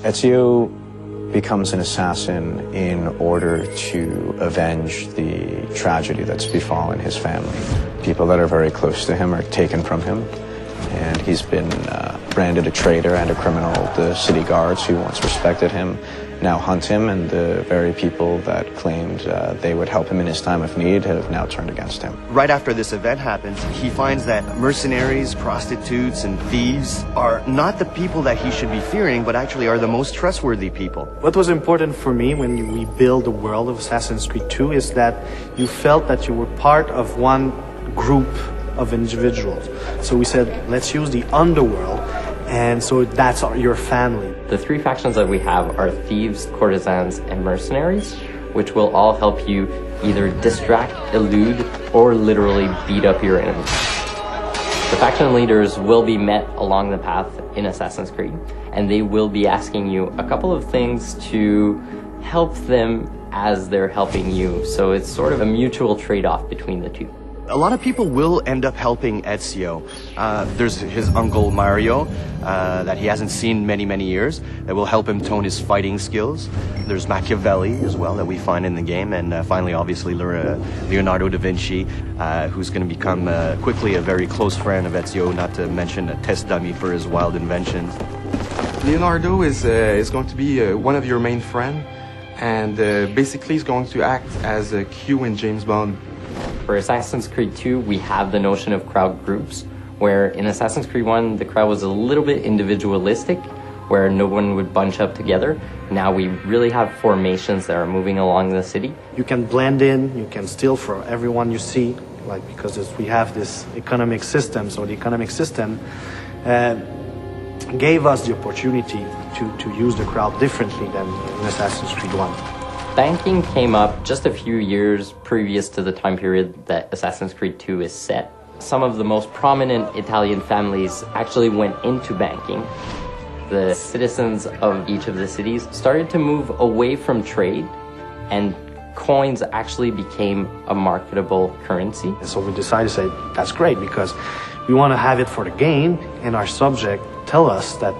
Ezio becomes an assassin in order to avenge the tragedy that's befallen his family. People that are very close to him are taken from him, and he's been branded a traitor and a criminal. The city guards who once respected him now hunt him, and the very people that claimed they would help him in his time of need have now turned against him. Right after this event happens, he finds that mercenaries, prostitutes, and thieves are not the people that he should be fearing, but actually are the most trustworthy people. What was important for me when we built the world of Assassin's Creed 2 is that you felt that you were part of one group of individuals. So we said, let's use the underworld, and so that's your family. The three factions that we have are thieves, courtesans, and mercenaries, which will all help you either distract, elude, or literally beat up your enemies. The faction leaders will be met along the path in Assassin's Creed, and they will be asking you a couple of things to help them as they're helping you. So it's sort of a mutual trade-off between the two. A lot of people will end up helping Ezio. There's his uncle Mario that he hasn't seen many years that will help him tone his fighting skills. There's Machiavelli as well that we find in the game, and finally obviously Leonardo da Vinci, who's going to become quickly a very close friend of Ezio, not to mention a test dummy for his wild inventions. Leonardo is going to be one of your main friends, and basically is going to act as a Q in James Bond. For Assassin's Creed 2, we have the notion of crowd groups, where in Assassin's Creed 1, the crowd was a little bit individualistic, where no one would bunch up together. Now we really have formations that are moving along the city. You can blend in, you can steal from everyone you see, because we have this economic system. So the economic system gave us the opportunity to use the crowd differently than in Assassin's Creed 1. Banking came up just a few years previous to the time period that Assassin's Creed 2 is set. Some of the most prominent Italian families actually went into banking. The citizens of each of the cities started to move away from trade, and coins actually became a marketable currency. So we decided to say, that's great, because we want to have it for the game, and our subject tell us that,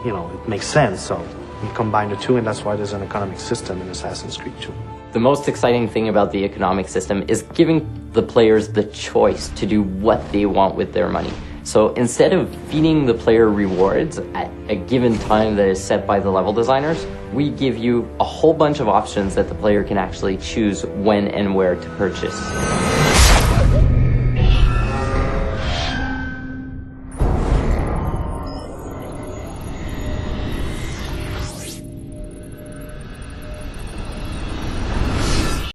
it makes sense. So we combine the two, and that's why there's an economic system in Assassin's Creed 2. The most exciting thing about the economic system is giving the players the choice to do what they want with their money. So instead of feeding the player rewards at a given time that is set by the level designers, we give you a whole bunch of options that the player can actually choose when and where to purchase.